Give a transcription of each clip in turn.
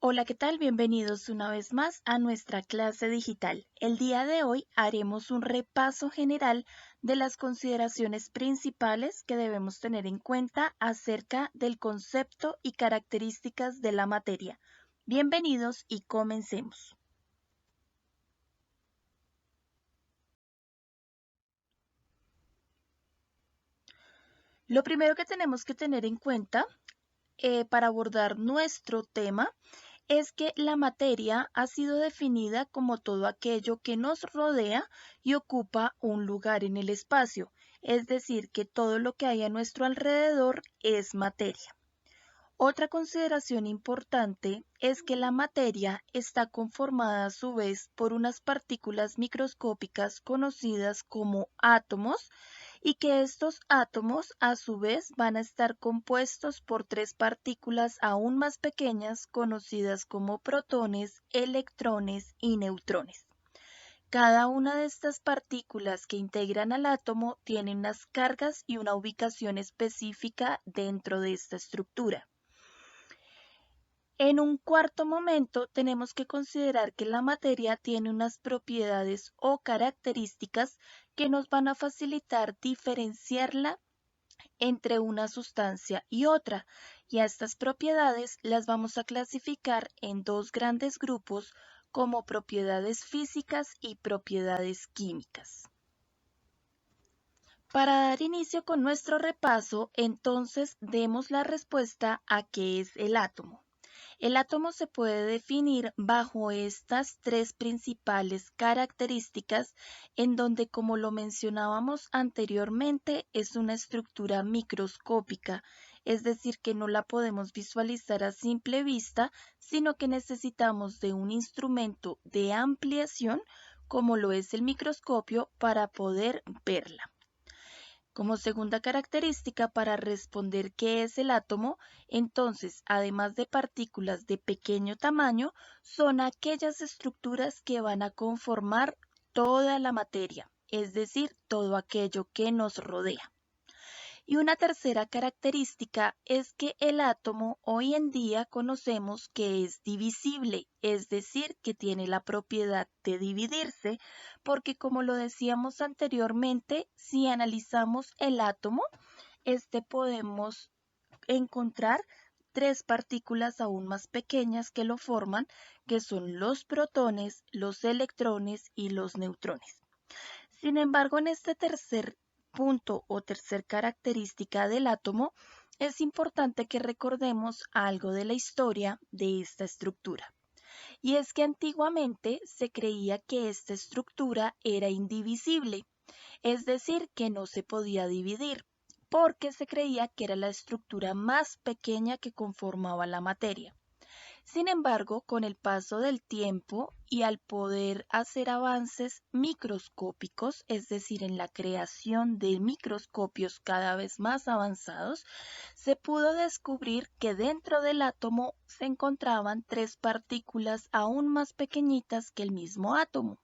Hola, ¿qué tal? Bienvenidos una vez más a nuestra clase digital. El día de hoy haremos un repaso general de las consideraciones principales que debemos tener en cuenta acerca del concepto y características de la materia. Bienvenidos y comencemos. Lo primero que tenemos que tener en cuenta para abordar nuestro tema es que la materia ha sido definida como todo aquello que nos rodea y ocupa un lugar en el espacio, es decir, que todo lo que hay a nuestro alrededor es materia. Otra consideración importante es que la materia está conformada a su vez por unas partículas microscópicas conocidas como átomos y que estos átomos a su vez van a estar compuestos por tres partículas aún más pequeñas conocidas como protones, electrones y neutrones. Cada una de estas partículas que integran al átomo tiene unas cargas y una ubicación específica dentro de esta estructura. En un cuarto momento, tenemos que considerar que la materia tiene unas propiedades o características que nos van a facilitar diferenciarla entre una sustancia y otra, y a estas propiedades las vamos a clasificar en dos grandes grupos como propiedades físicas y propiedades químicas. Para dar inicio con nuestro repaso, entonces demos la respuesta a qué es el átomo. El átomo se puede definir bajo estas tres principales características en donde, como lo mencionábamos anteriormente, es una estructura microscópica, es decir, que no la podemos visualizar a simple vista, sino que necesitamos de un instrumento de ampliación, como lo es el microscopio, para poder verla. Como segunda característica para responder qué es el átomo, entonces, además de partículas de pequeño tamaño, son aquellas estructuras que van a conformar toda la materia, es decir, todo aquello que nos rodea. Y una tercera característica es que el átomo hoy en día conocemos que es divisible, es decir, que tiene la propiedad de dividirse, porque como lo decíamos anteriormente, si analizamos el átomo, podemos encontrar tres partículas aún más pequeñas que lo forman, que son los protones, los electrones y los neutrones. Sin embargo, en este tercer punto o tercer característica del átomo, es importante que recordemos algo de la historia de esta estructura. Y es que antiguamente se creía que esta estructura era indivisible, es decir, que no se podía dividir, porque se creía que era la estructura más pequeña que conformaba la materia. Sin embargo, con el paso del tiempo y al poder hacer avances microscópicos, es decir, en la creación de microscopios cada vez más avanzados, se pudo descubrir que dentro del átomo se encontraban tres partículas aún más pequeñitas que el mismo átomo.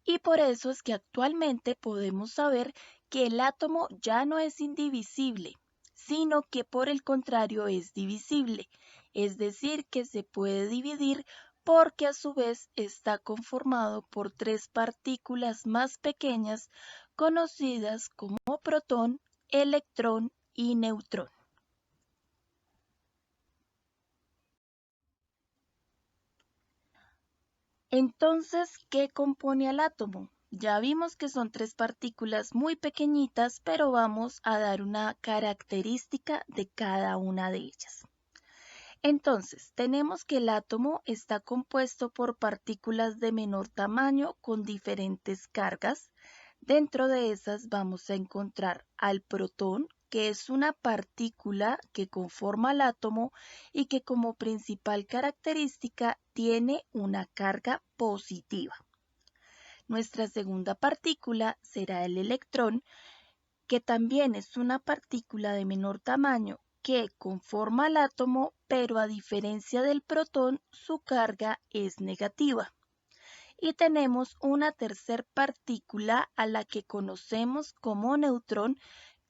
Y por eso es que actualmente podemos saber que el átomo ya no es indivisible, sino que por el contrario es divisible, es decir, que se puede dividir porque a su vez está conformado por tres partículas más pequeñas conocidas como protón, electrón y neutrón. Entonces, ¿qué compone al átomo? Ya vimos que son tres partículas muy pequeñitas, pero vamos a dar una característica de cada una de ellas. Entonces, tenemos que el átomo está compuesto por partículas de menor tamaño con diferentes cargas. Dentro de esas vamos a encontrar al protón, que es una partícula que conforma el átomo y que como principal característica tiene una carga positiva. Nuestra segunda partícula será el electrón, que también es una partícula de menor tamaño que conforma el átomo, pero a diferencia del protón, su carga es negativa. Y tenemos una tercer partícula a la que conocemos como neutrón,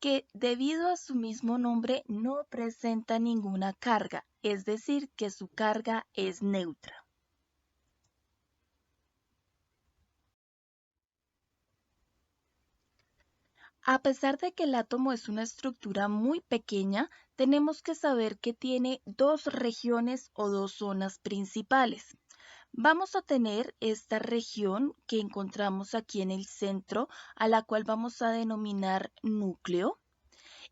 que debido a su mismo nombre no presenta ninguna carga, es decir, que su carga es neutra. A pesar de que el átomo es una estructura muy pequeña, tenemos que saber que tiene dos regiones o dos zonas principales. Vamos a tener esta región que encontramos aquí en el centro, a la cual vamos a denominar núcleo.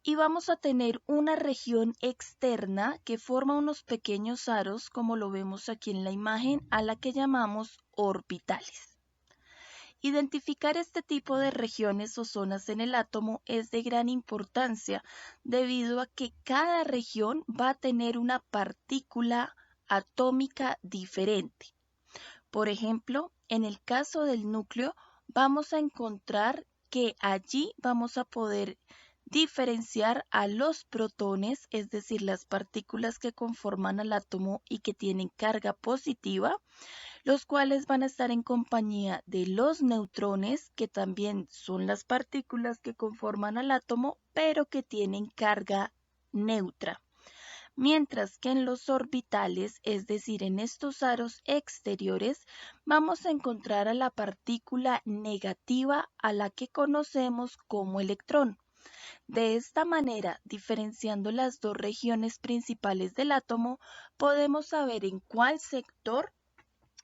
Y vamos a tener una región externa que forma unos pequeños aros, como lo vemos aquí en la imagen, a la que llamamos orbitales. Identificar este tipo de regiones o zonas en el átomo es de gran importancia debido a que cada región va a tener una partícula atómica diferente. Por ejemplo, en el caso del núcleo, vamos a encontrar que allí vamos a poder diferenciar a los protones, es decir, las partículas que conforman al átomo y que tienen carga positiva, los cuales van a estar en compañía de los neutrones, que también son las partículas que conforman al átomo, pero que tienen carga neutra. Mientras que en los orbitales, es decir, en estos aros exteriores, vamos a encontrar a la partícula negativa a la que conocemos como electrón. De esta manera, diferenciando las dos regiones principales del átomo, podemos saber en cuál sector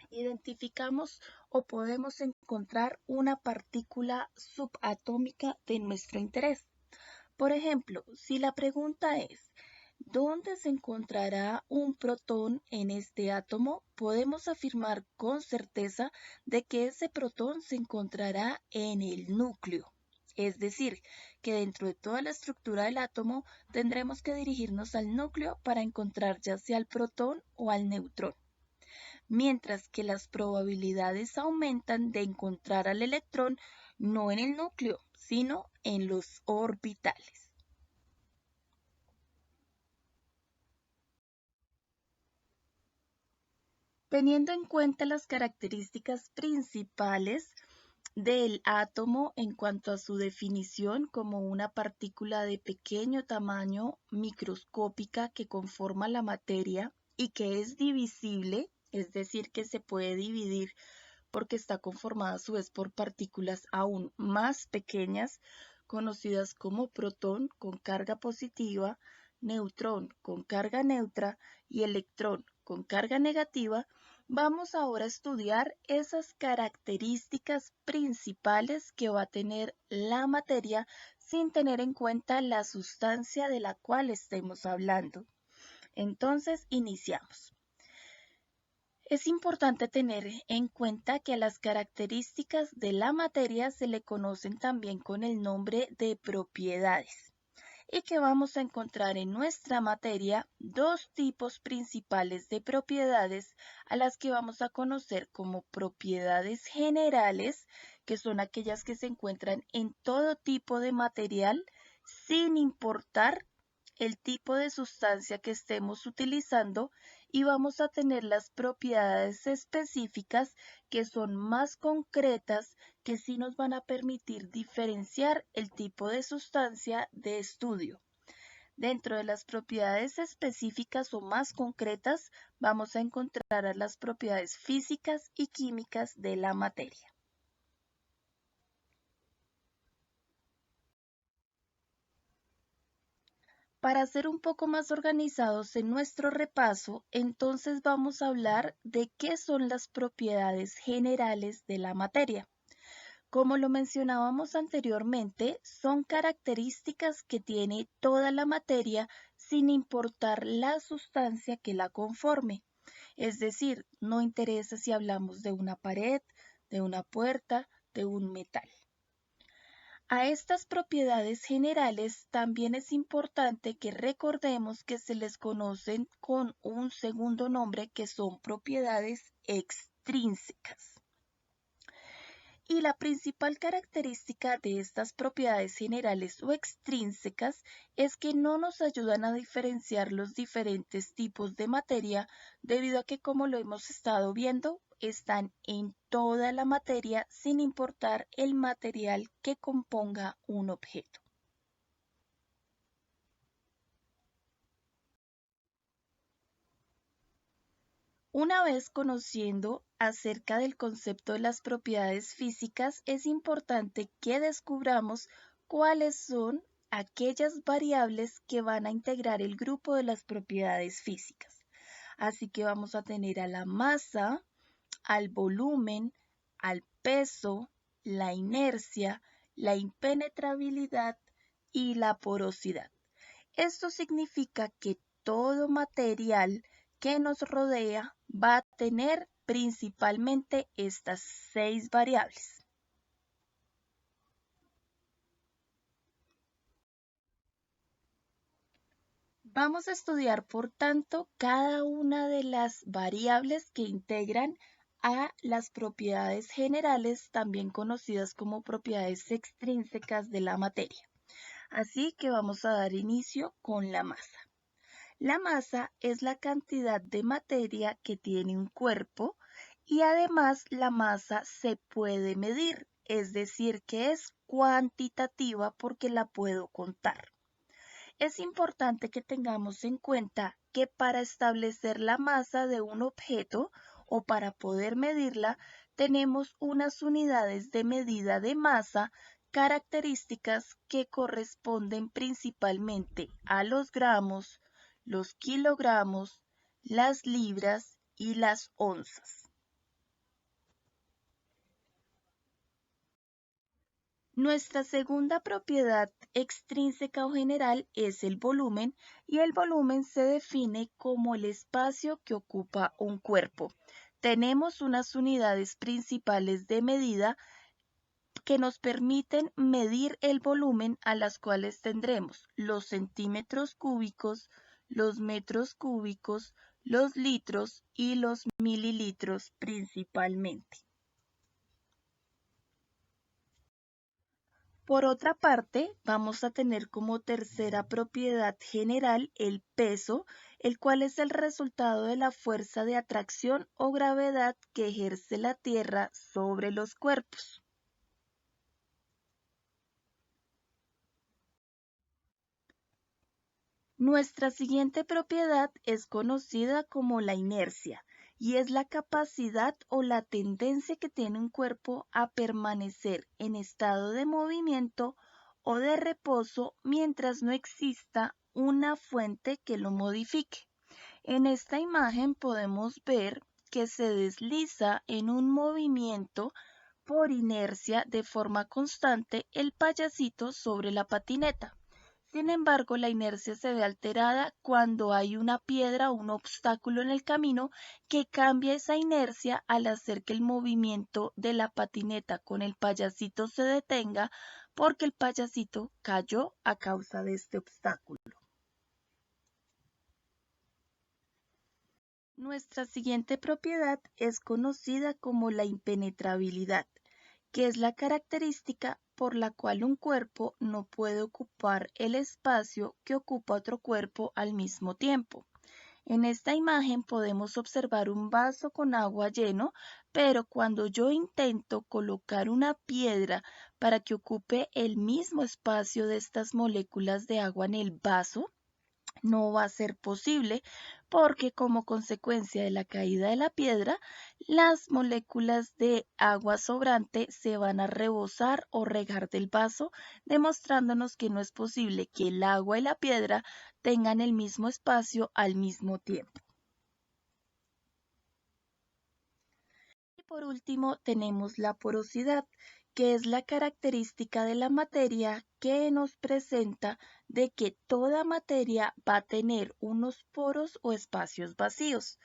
identificamos o podemos encontrar una partícula subatómica de nuestro interés. Por ejemplo, si la pregunta es, ¿dónde se encontrará un protón en este átomo? Podemos afirmar con certeza de que ese protón se encontrará en el núcleo. Es decir, que dentro de toda la estructura del átomo tendremos que dirigirnos al núcleo para encontrar ya sea al protón o al neutrón. Mientras que las probabilidades aumentan de encontrar al electrón no en el núcleo, sino en los orbitales. Teniendo en cuenta las características principales del átomo en cuanto a su definición como una partícula de pequeño tamaño microscópica que conforma la materia y que es divisible, es decir, que se puede dividir porque está conformada a su vez por partículas aún más pequeñas, conocidas como protón con carga positiva, neutrón con carga neutra y electrón con carga negativa. Vamos ahora a estudiar esas características principales que va a tener la materia sin tener en cuenta la sustancia de la cual estemos hablando. Entonces, iniciamos. Es importante tener en cuenta que a las características de la materia se le conocen también con el nombre de propiedades y que vamos a encontrar en nuestra materia dos tipos principales de propiedades a las que vamos a conocer como propiedades generales, que son aquellas que se encuentran en todo tipo de material sin importar el tipo de sustancia que estemos utilizando, y vamos a tener las propiedades específicas que son más concretas, que sí nos van a permitir diferenciar el tipo de sustancia de estudio. Dentro de las propiedades específicas o más concretas, vamos a encontrar a las propiedades físicas y químicas de la materia. Para ser un poco más organizados en nuestro repaso, entonces vamos a hablar de qué son las propiedades generales de la materia. Como lo mencionábamos anteriormente, son características que tiene toda la materia sin importar la sustancia que la conforme. Es decir, no interesa si hablamos de una pared, de una puerta, de un metal. A estas propiedades generales también es importante que recordemos que se les conocen con un segundo nombre, que son propiedades extrínsecas. Y la principal característica de estas propiedades generales o extrínsecas es que no nos ayudan a diferenciar los diferentes tipos de materia, debido a que, como lo hemos estado viendo, están en toda la materia sin importar el material que componga un objeto. Una vez conociendo acerca del concepto de las propiedades físicas, es importante que descubramos cuáles son aquellas variables que van a integrar el grupo de las propiedades físicas. Así que vamos a tener a la masa, al volumen, al peso, la inercia, la impenetrabilidad y la porosidad. Esto significa que todo material que nos rodea va a tener principalmente estas 6 variables. Vamos a estudiar, por tanto, cada una de las variables que integran a las propiedades generales, también conocidas como propiedades extrínsecas de la materia. Así que vamos a dar inicio con la masa. La masa es la cantidad de materia que tiene un cuerpo y además la masa se puede medir, es decir, que es cuantitativa porque la puedo contar. Es importante que tengamos en cuenta que para establecer la masa de un objeto o para poder medirla, tenemos unas unidades de medida de masa características que corresponden principalmente a los gramos, los kilogramos, las libras y las onzas. Nuestra segunda propiedad extrínseca o general es el volumen, y el volumen se define como el espacio que ocupa un cuerpo. Tenemos unas unidades principales de medida que nos permiten medir el volumen, a las cuales tendremos los centímetros cúbicos, los metros cúbicos, los litros y los mililitros principalmente. Por otra parte, vamos a tener como tercera propiedad general el peso, el cual es el resultado de la fuerza de atracción o gravedad que ejerce la Tierra sobre los cuerpos. Nuestra siguiente propiedad es conocida como la inercia y es la capacidad o la tendencia que tiene un cuerpo a permanecer en estado de movimiento o de reposo mientras no exista una fuente que lo modifique. En esta imagen podemos ver que se desliza en un movimiento por inercia de forma constante el payasito sobre la patineta. Sin embargo, la inercia se ve alterada cuando hay una piedra o un obstáculo en el camino que cambia esa inercia al hacer que el movimiento de la patineta con el payasito se detenga, porque el payasito cayó a causa de este obstáculo. Nuestra siguiente propiedad es conocida como la impenetrabilidad, que es la característica por la cual un cuerpo no puede ocupar el espacio que ocupa otro cuerpo al mismo tiempo. En esta imagen podemos observar un vaso con agua lleno, pero cuando yo intento colocar una piedra para que ocupe el mismo espacio de estas moléculas de agua en el vaso, no va a ser posible, porque como consecuencia de la caída de la piedra, las moléculas de agua sobrante se van a rebosar o regar del vaso, demostrándonos que no es posible que el agua y la piedra tengan el mismo espacio al mismo tiempo. Y por último tenemos la porosidad, que es la característica de la materia que nos presenta de que toda materia va a tener unos poros o espacios vacíos.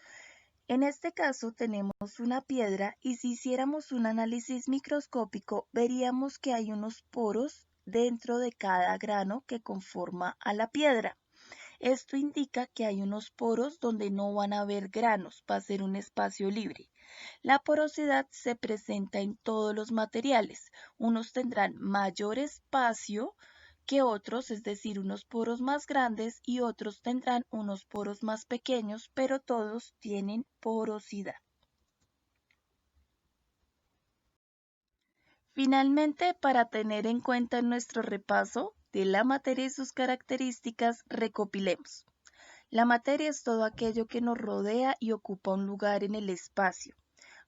En este caso tenemos una piedra y si hiciéramos un análisis microscópico veríamos que hay unos poros dentro de cada grano que conforma a la piedra. Esto indica que hay unos poros donde no van a haber granos, va a ser un espacio libre. La porosidad se presenta en todos los materiales. Unos tendrán mayor espacio que otros, es decir, unos poros más grandes, y otros tendrán unos poros más pequeños, pero todos tienen porosidad. Finalmente, para tener en cuenta en nuestro repaso de la materia y sus características, recopilemos. La materia es todo aquello que nos rodea y ocupa un lugar en el espacio.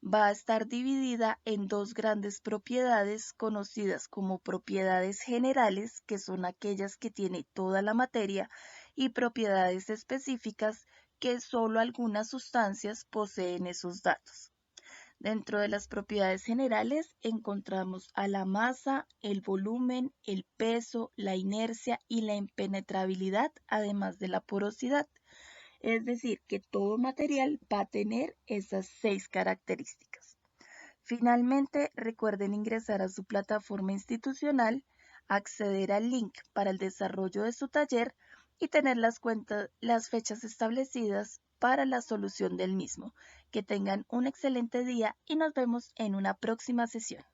Va a estar dividida en dos grandes propiedades conocidas como propiedades generales, que son aquellas que tiene toda la materia, y propiedades específicas, que solo algunas sustancias poseen esos datos. Dentro de las propiedades generales encontramos a la masa, el volumen, el peso, la inercia y la impenetrabilidad, además de la porosidad. Es decir, que todo material va a tener esas 6 características. Finalmente, recuerden ingresar a su plataforma institucional, acceder al link para el desarrollo de su taller y tener las fechas establecidas para la solución del mismo. Que tengan un excelente día y nos vemos en una próxima sesión.